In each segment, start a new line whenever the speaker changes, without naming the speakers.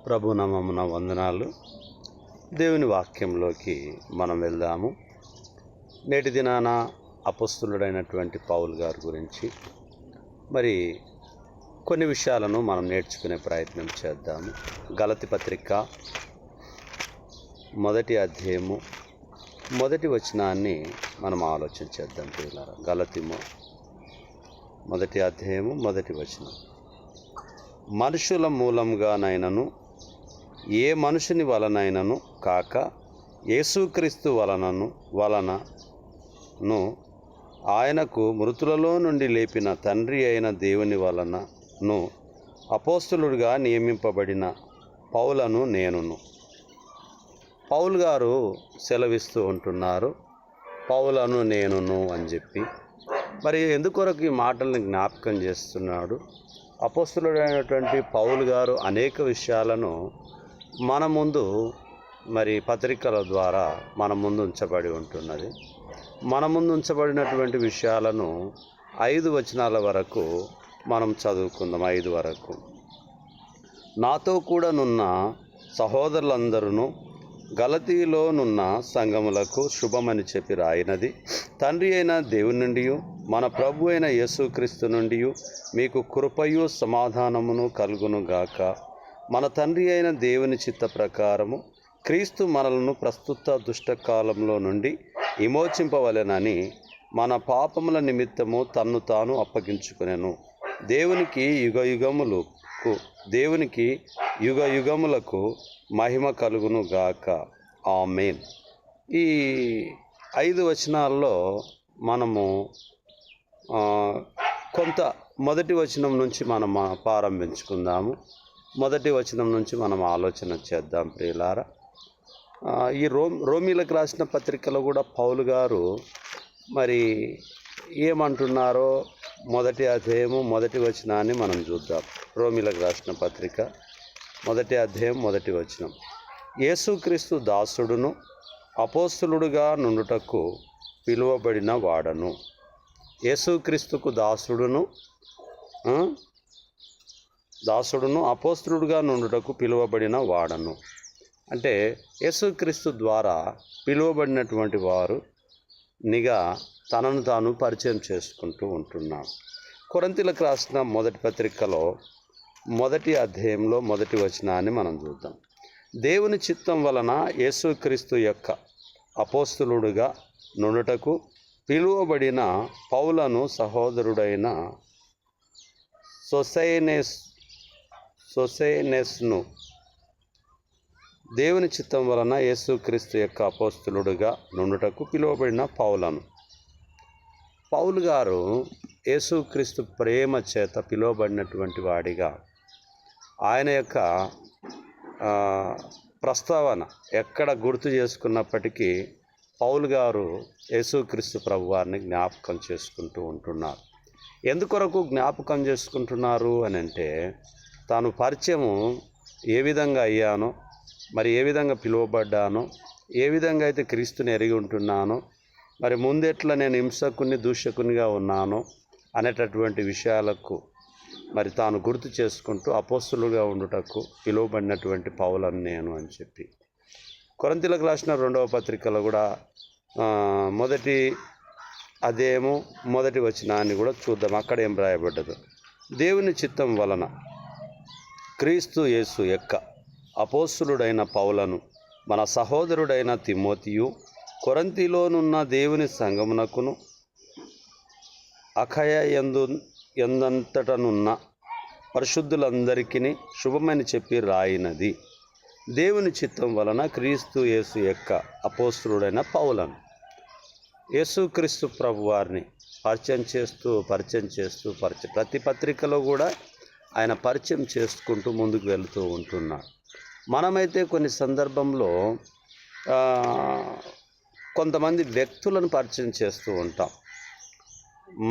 ప్రభు నామమున వందనాలు. దేవుని వాక్యంలోకి మనం వెళ్దాము. నేటి దినాన అపొస్తలుడైనటువంటి పౌలు గారి గురించి మరి కొన్ని విషయాలను మనం నేర్చుకునే ప్రయత్నం చేద్దాము. గలతీ పత్రిక 1వ అధ్యాయము 1వ వచనాన్ని మనం ఆలోచన చేద్దాం ప్రియులారా. గలతీ 1వ అధ్యాయము 1వ వచనం. మనుషుల మూలంగానైనను ఏ మనుషుని వలనైనను కాక యేసుక్రీస్తు వలనను ఆయనకు మృతులలో నుండి లేపిన తండ్రి అయిన దేవుని వలనను అపోస్తలుడిగా నియమింపబడిన పౌలను నేనును. పౌలు గారు సెలవిస్తూ ఉంటున్నారు, పౌలను నేనును అని చెప్పి. మరి ఎందుకొరకు ఈ మాటల్ని జ్ఞాపకం చేస్తున్నాడు? అపోస్తలుడైనటువంటి పౌలు గారు అనేక విషయాలను మన ముందు మరి పత్రికల ద్వారా మన ముందు ఉంచబడి ఉంటున్నది. మన ముందు ఉంచబడినటువంటి విషయాలను 5 వచనాల వరకు మనం చదువుకుందాం. 5 వరకు. నాతో కూడా నున్న సహోదరులందరూ గలతీలోనున్న సంఘములకు శుభమని చెప్పి రాయినది. తండ్రి అయిన దేవుని నుండి మన ప్రభు అయిన యేసుక్రీస్తు నుండి మీకు కృపయు సమాధానమును కలుగునుగాక. మన తండ్రి అయిన దేవుని చిత్త ప్రకారము క్రీస్తు మనలను ప్రస్తుత దుష్టకాలంలో నుండి విమోచింపవలెనని మన పాపముల నిమిత్తము తన్ను తాను అప్పగించుకొనెను. దేవునికి యుగ యుగములకు మహిమ కలుగును గాక. ఆమేన్. ఈ 5 వచనాల్లో మనము కొంత మొదటి వచనం నుంచి మనం ప్రారంభించుకుందాము. మొదటి వచనం నుంచి మనం ఆలోచన చేద్దాం ప్రియులారా. ఈ రోమీలకు రాసిన పత్రికలో కూడా పౌలు గారు మరి ఏమంటున్నారో మొదటి అధ్యాయము 1వ వచనాన్ని మనం చూద్దాం. రోమీలకు రాసిన పత్రిక 1వ అధ్యాయం 1వ వచనం. యేసుక్రీస్తు దాసుడును అపోస్తలుడుగా నుండుటకు పిలువబడిన వాడను. యేసుక్రీస్తుకు దాసుడును అపోస్తలుడుగా నుండుటకు పిలువబడిన వాడను. అంటే యేసుక్రీస్తు ద్వారా పిలువబడినటువంటి వారు నిగా తనను తాను పరిచయం చేసుకుంటూ ఉంటున్నాం. కొరింథీయులకు రాసిన మొదటి పత్రికలో 1వ అధ్యాయంలో 1వ వచనాన్ని మనం చూద్దాం. దేవుని చిత్తం వలన యేసుక్రీస్తు యొక్క అపోస్తలుడుగా నుండుటకు పిలువబడిన పౌలను సహోదరుడైన సోసెనేస్ను దేవుని చిత్తం వలన యేసుక్రీస్తు యొక్క అపోస్తలుడుగా నుండుటకు పిలువబడిన పౌలను. పౌలు గారు యేసుక్రీస్తు ప్రేమ చేత పిలువబడినటువంటి వాడిగా ఆయన యొక్క ప్రస్తావన ఎక్కడ గుర్తు చేసుకున్నప్పటికీ పౌలు గారు యేసుక్రీస్తు ప్రభువారిని జ్ఞాపకం చేసుకుంటూ ఉంటున్నారు. ఎందుకొరకు జ్ఞాపకం చేసుకుంటున్నారు అని అంటే, తాను పరిచయము ఏ విధంగా అయ్యానో, మరి ఏ విధంగా పిలువబడ్డానో, ఏ విధంగా అయితే క్రీస్తుని ఎరిగి ఉంటున్నానో, మరి ముందెట్లా నేను హింసకుని దూషకునిగా ఉన్నానో అనేటటువంటి విషయాలకు మరి తాను గుర్తు చేసుకుంటూ అపోస్తలుగా ఉండుటకు పిలువబడినటువంటి పౌలను నేను అని చెప్పి. కొరింథీయులకు రాసిన 2వ పత్రికలో కూడా 1వ అధ్యాయము 1వ వచనాన్ని కూడా చూద్దాం. అక్కడ ఏం రాయబడ్డదు? దేవుని చిత్తం వలన క్రీస్తు యేసు యొక్క అపోస్తలుడైన పౌలను మన సహోదరుడైన తిమోతియు కొరింథీలోనున్న దేవుని సంఘమునకును అఖయ ఎందంతటనున్న పరిశుద్ధులందరికీ శుభమని చెప్పి రాయినది. దేవుని చిత్తం వలన క్రీస్తు యేసు యొక్క అపోస్తలుడైన పౌలను. యేసుక్రీస్తు ప్రభు వారిని పరిచయం చేస్తూ ప్రతి పత్రికలో కూడా ఆయన పరిచయం చేసుకుంటూ ముందుకు వెళుతూ ఉంటున్నాడు. మనమైతే కొన్ని సందర్భంలో కొంతమంది వ్యక్తులను పరిచయం చేస్తూ ఉంటాం.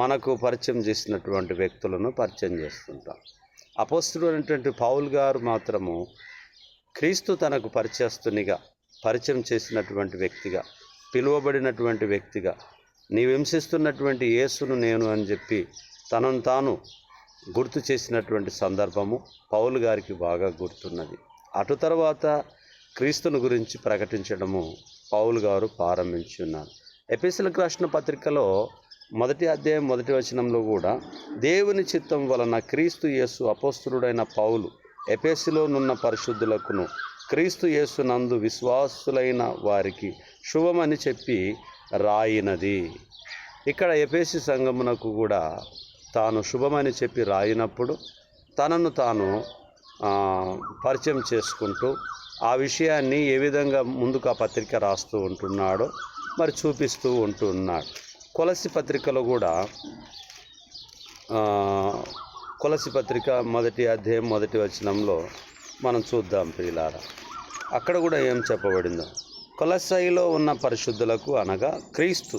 మనకు పరిచయం చేసినటువంటి వ్యక్తులను పరిచయం చేస్తుంటాం. అపోస్తలుడు అనేటువంటి పౌలు గారు మాత్రము క్రీస్తు తనకు పరిచయం చేసినటువంటి వ్యక్తిగా, పిలువబడినటువంటి వ్యక్తిగా, నీవు హింసిస్తున్నటువంటి యేసును నేను అని చెప్పి తనను తాను గుర్తు చేసినటువంటి సందర్భము పౌలు గారికి బాగా గుర్తున్నది. అటు తర్వాత క్రీస్తుని గురించి ప్రకటించడము పౌలు గారు ప్రారంభించి ఉన్నారు. ఎఫెసీయులకు రాసిన పత్రికలో 1వ అధ్యాయం 1వ వచనంలో కూడా దేవుని చిత్తం వలన క్రీస్తు యేసు అపోస్తలుడైన పౌలు ఎఫెసులో నున్న పరిశుద్ధులకును క్రీస్తు యేసు నందు విశ్వాసులైన వారికి శుభమని చెప్పి రాయినది. ఇక్కడ ఎఫెసు సంఘమునకు కూడా తాను శుభమని చెప్పి రాయినప్పుడు తనను తాను పరిచయం చేసుకుంటూ ఆ విషయాన్ని ఏ విధంగా ముందుకు ఆ పత్రిక రాస్తూ ఉంటున్నాడో మరి చూపిస్తూ ఉంటున్నాడు. కొలసి పత్రికలో కూడా కొలసి పత్రిక 1వ అధ్యాయం 1వ వచనంలో మనం చూద్దాం ప్రియులారా. అక్కడ కూడా ఏం చెప్పబడిందో, కొలస్సైలో ఉన్న పరిశుద్ధులకు అనగా క్రీస్తు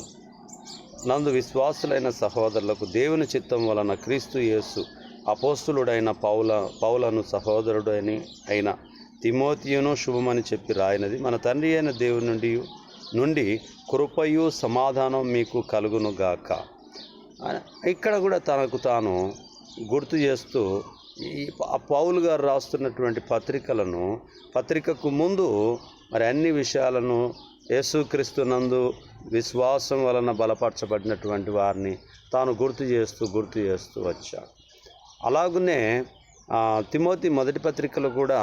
నందు విశ్వాసులైన సహోదరులకు దేవుని చిత్తం వలన క్రీస్తు యేసు అపోస్తులుడైన పౌలను సహోదరుడని అయిన తిమోతియును శుభమని చెప్పి రాయినది. మన తండ్రి అయిన దేవుని నుండి కృపయు సమాధానం మీకు కలుగునుగాక. ఇక్కడ కూడా తనకు తాను గుర్తు చేస్తూ ఈ పౌలు గారు రాస్తున్నటువంటి పత్రికకు ముందు మరి అన్ని విషయాలను యేసుక్రీస్తు నందు విశ్వాసం వలన బలపరచబడినటువంటి వారిని తాను గుర్తు చేస్తూ వచ్చాడు. అలాగనే తిమోతి మొదటి పత్రికలో కూడా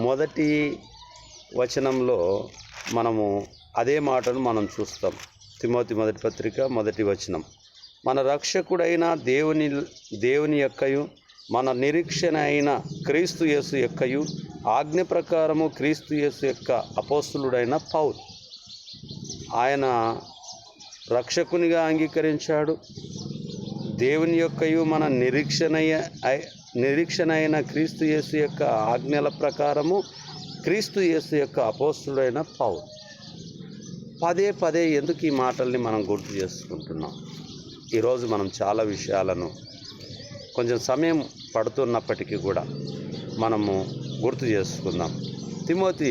1వ వచనంలో మనము అదే మాటను మనం చూస్తాం. తిమోతి మొదటి పత్రిక 1వ వచనం, మన రక్షకుడైన దేవుని యొక్కయు మన నిరీక్షణ అయిన క్రీస్తు యేసు యొక్కయు ఆజ్ఞ ప్రకారము క్రీస్తు యేసు యొక్క అపోస్తలుడైన పౌలు. ఆయన రక్షకునిగా అంగీకరించాడు. దేవుని యొక్కయు మన నిరీక్షణ అయిన క్రీస్తు యేసు యొక్క ఆజ్ఞల ప్రకారము క్రీస్తు యేసు యొక్క అపోస్తలుడైన పౌలు. పదే ఎందుకు ఈ మాటల్ని మనం గుర్తు చేసుకుంటున్నాం? ఈరోజు మనం చాలా విషయాలను కొంచెం సమయం పడుతున్నప్పటికీ కూడా మనము గుర్తు చేసుకుందాం. తిమోతి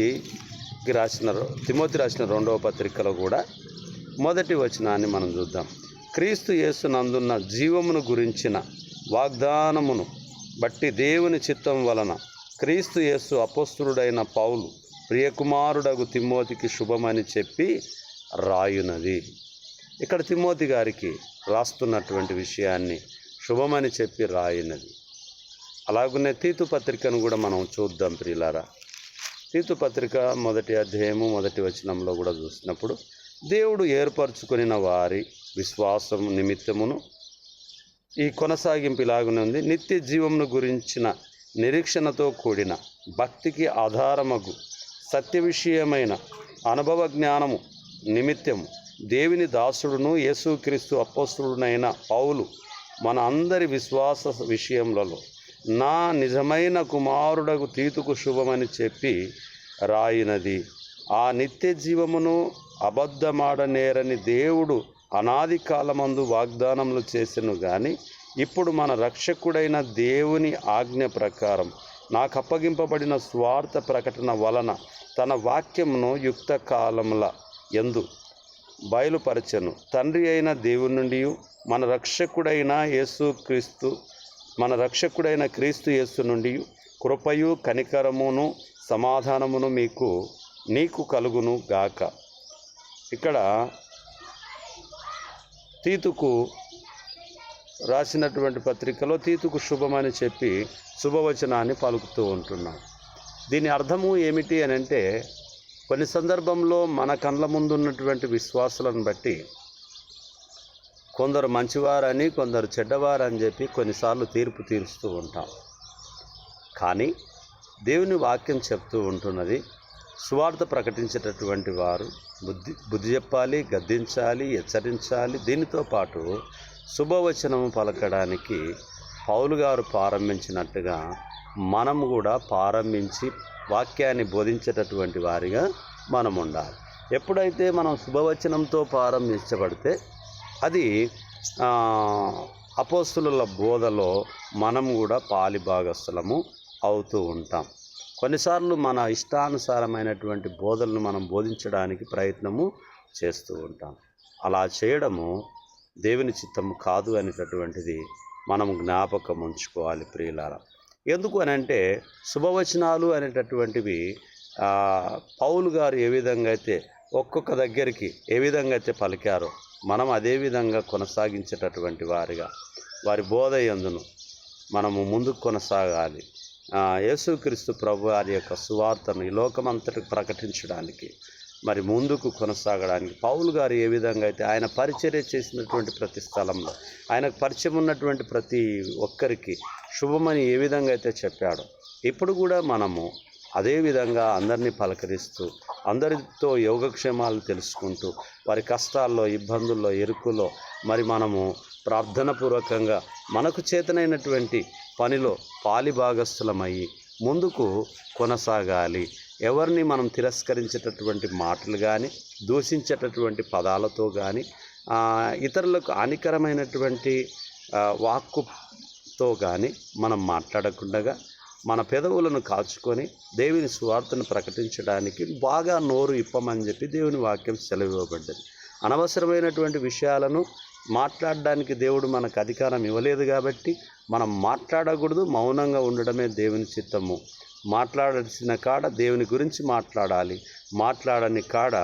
రాసిన 2వ పత్రికలో కూడా 1వ వచనాన్ని మనం చూద్దాం. క్రీస్తు యేసు నందున్న జీవమును గురించిన వాగ్దానమును బట్టి దేవుని చిత్తం వలన క్రీస్తు యేసు అపోస్తలుడైన పౌలు ప్రియకుమారుడగు తిమోతికి శుభమని చెప్పి రాయునది. ఇక్కడ తిమోతి గారికి రాస్తున్నటువంటి విషయాన్ని శుభమని చెప్పి రాయినది. అలాగనే తీతు పత్రికను కూడా మనం చూద్దాం ప్రియులారా. తీతు పత్రిక 1వ అధ్యాయము 1వ వచనంలో కూడా చూసినప్పుడు, దేవుడు ఏర్పరచుకొనిన వారి విశ్వాసం నిమిత్తమును ఈ కొనసాగింపు ఇలాగనే ఉంది. నిత్య జీవమును గురించిన నిరీక్షణతో కూడిన భక్తికి ఆధారమగు సత్య విషయమైన అనుభవ జ్ఞానము నిమిత్తము దేవుని దాసుడును యేసుక్రీస్తు అపోస్తలుడైన పౌలు మన అందరి విశ్వాస విషయములలో నా నిజమైన కుమారుడకు తీతుకు శుభమని చెప్పి రాయినది. ఆ నిత్య జీవమును అబద్ధమాడనేరని దేవుడు అనాది కాలమందు వాగ్దానములు చేసెను గాని ఇప్పుడు మన రక్షకుడైన దేవుని ఆజ్ఞ ప్రకారం నాకు అప్పగింపబడిన స్వార్థ ప్రకటన వలన తన వాక్యమును యుక్త కాలముల యందు బయలుపరచెను. తండ్రి అయిన దేవుని నుండి మన రక్షకుడైన క్రీస్తు యేసు నుండి కృపయు కనికరమును సమాధానమును నీకు కలుగును గాక. ఇక్కడ తీతుకు రాసినటువంటి పత్రికలో తీతుకు శుభమని చెప్పి శుభవచనాన్ని పలుకుతూ ఉంటున్నాం. దీని అర్థము ఏమిటి అని అంటే, కొన్ని సందర్భంలో మన కళ్ళ ముందు ఉన్నటువంటి విశ్వాసులను బట్టి కొందరు మంచివారని కొందరు చెడ్డవారని చెప్పి కొన్నిసార్లు తీర్పు తీరుస్తూ ఉంటాం. కానీ దేవుని వాక్యం చెప్తూ ఉంటున్నది, సువార్త ప్రకటించేటటువంటి వారు బుద్ధి చెప్పాలి, గద్దించాలి, హెచ్చరించాలి. దీనితో పాటు శుభవచనము పలకడానికి పౌలు గారు ప్రారంభించినట్టుగా మనము కూడా ప్రారంభించి వాక్యాన్ని బోధించేటటువంటి వారిగా మనం ఉండాలి. ఎప్పుడైతే మనం శుభవచనంతో ప్రారంభించబడితే అది అపోస్తుల బోధలో మనం కూడా పాలిభాగస్థలము అవుతూ ఉంటాం. కొన్నిసార్లు మన ఇష్టానుసారమైనటువంటి బోధనలు మనం బోధించడానికి ప్రయత్నము చేస్తూ ఉంటాం. అలా చేయడము దేవుని చిత్తము కాదు అనేటటువంటిది మనం జ్ఞాపకం ఉంచుకోవాలి ప్రియులారా. ఎందుకు అని అంటే శుభవచనాలు అనేటటువంటివి పౌలు గారు ఏ విధంగా అయితే ఒక్కొక్క దగ్గరికి ఏ విధంగా అయితే పలికారో మనం అదే విధంగా కొనసాగించేటటువంటి వారిగా వారి బోధ యందును మనము ముందుకు కొనసాగాలి. యేసుక్రీస్తు ప్రభు వారి యొక్క సువార్తను ఈ లోకమంతటికి ప్రకటించడానికి మరి ముందుకు కొనసాగడానికి పౌలు గారు ఏ విధంగా అయితే ఆయన పరిచర్య చేసినటువంటి ప్రతి స్థలంలో ఆయనకు పరిచయం ఉన్నటువంటి ప్రతి ఒక్కరికి శుభమని ఏ విధంగా అయితే చెప్పాడో ఇప్పుడు కూడా మనము అదే విధంగా అందరినీ పలకరిస్తూ అందరితో యోగక్షేమాలు తెలుసుకుంటూ వారి కష్టాల్లో, ఇబ్బందుల్లో, ఇరుకులో మరి మనము ప్రార్థనపూర్వకంగా మనకు చేతనైనటువంటి పనిలో పాలిభాగస్థులమయ్యి ముందుకు కొనసాగాలి. ఎవరిని మనం తిరస్కరించేటటువంటి మాటలు కానీ, దూషించేటటువంటి పదాలతో కానీ, ఇతరులకు హానికరమైనటువంటి వాక్కుతో కానీ మనం మాట్లాడకుండా మన పెదవులను కాచుకొని దేవుని సువార్తను ప్రకటించడానికి బాగా నోరు ఇప్పమని చెప్పి దేవుని వాక్యం సెలవివ్వబడ్డది. అనవసరమైనటువంటి విషయాలను మాట్లాడడానికి దేవుడు మనకు అధికారం ఇవ్వలేదు కాబట్టి మనం మాట్లాడకూడదు, మౌనంగా ఉండడమే దేవుని చిత్తము. మాట్లాడాల్సిన కాడ దేవుని గురించి మాట్లాడాలి, మాట్లాడని కాడ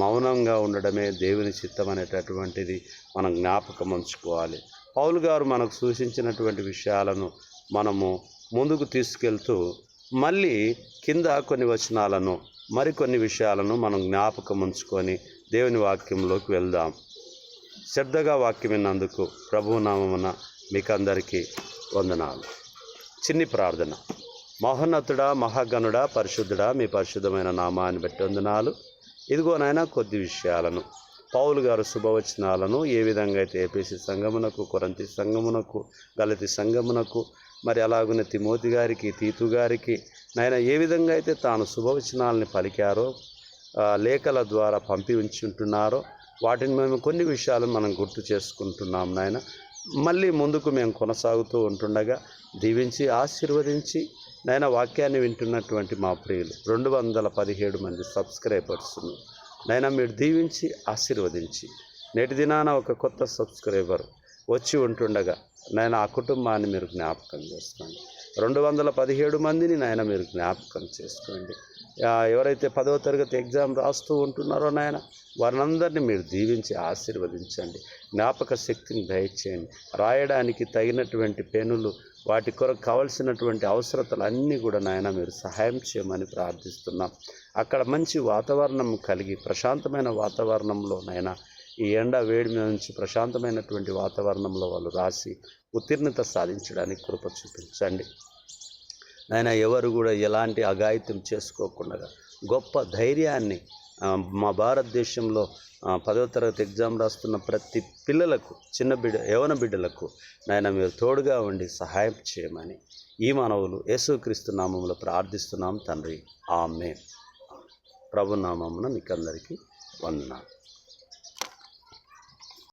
మౌనంగా ఉండడమే దేవుని చిత్తం అనేటటువంటిది మనం జ్ఞాపకం ఉంచుకోవాలి. పౌలు గారు మనకు సూచించినటువంటి విషయాలను మనము ముందుకు తీసుకెళ్తూ మళ్ళీ కింద కొన్ని వచనాలను మరికొన్ని విషయాలను మనం జ్ఞాపకం ఉంచుకొని దేవుని వాక్యంలోకి వెళ్దాం. శ్రద్ధగా వాక్యం విన్నందుకు ప్రభువు నామమున మీకందరికీ వందనాలు. చిన్ని ప్రార్థన. మహోన్నతుడా, మహాగణుడా, పరిశుద్ధుడా, మీ పరిశుద్ధమైన నామాన్ని బట్టి వందనాలు. ఇదిగో నాయనా కొద్ది విషయాలను పౌలు గారు శుభవచనాలను ఏ విధంగా అయితే ఏపీసీ సంఘమునకు, కొరంతి సంఘమునకు, గలతి సంఘమునకు, మరి అలాగునే తిమోతి గారికి, తీతు గారికి నాయన ఏ విధంగా అయితే తాను శుభవచనాలని పలికారో, లేఖల ద్వారా పంపి ఉంచుంటున్నారో వాటిని మేము కొన్ని విషయాలు మనం గుర్తు చేసుకుంటున్నాం నాయన. మళ్ళీ ముందుకు మేము కొనసాగుతూ ఉంటుండగా దీవించి ఆశీర్వదించి నాయన వాక్యాన్ని వింటున్నటువంటి మా ప్రియులు 217 మంది సబ్స్క్రైబర్స్ను నాయన మీరు దీవించి ఆశీర్వదించి నేటి దినాన ఒక కొత్త సబ్స్క్రైబర్ వచ్చి ఉంటుండగా నాయన ఆ కుటుంబాన్ని మీరు జ్ఞాపకం చేసుకోండి. 217 మందిని నాయన మీరు జ్ఞాపకం చేసుకోండి. ఎవరైతే 10వ తరగతి ఎగ్జామ్ రాస్తూ ఉంటున్నారో నాయన వారినందరినీ మీరు దీవించి ఆశీర్వదించండి. జ్ఞాపక శక్తిని దయచేయండి. రాయడానికి తగినటువంటి పెన్నులు, వాటి కొరకు కావలసినటువంటి అవసరతలు అన్నీ కూడా నాయన మీరు సహాయం చేయమని ప్రార్థిస్తున్నాం. అక్కడ మంచి వాతావరణం కలిగి ప్రశాంతమైన వాతావరణంలో నాయన ఈ ఎండ వేడి నుంచి ప్రశాంతమైనటువంటి వాతావరణంలో వాళ్ళు రాసి ఉత్తీర్ణత సాధించడానికి కృప చూపించండి నాయన. ఎవరు కూడా ఎలాంటి అఘాయిత్యం చేసుకోకుండా గొప్ప ధైర్యాన్ని మా భారతదేశంలో 10వ తరగతి ఎగ్జామ్ రాస్తున్న ప్రతి పిల్లలకు, యవన బిడ్డలకు నాయన మీరు తోడుగా ఉండి సహాయం చేయమని ఈ మనవులు యేసుక్రీస్తు నామములో ప్రార్థిస్తున్నాం తండ్రి. ఆమేన్. ప్రభు నామమున మీకందరికీ వందనాలు.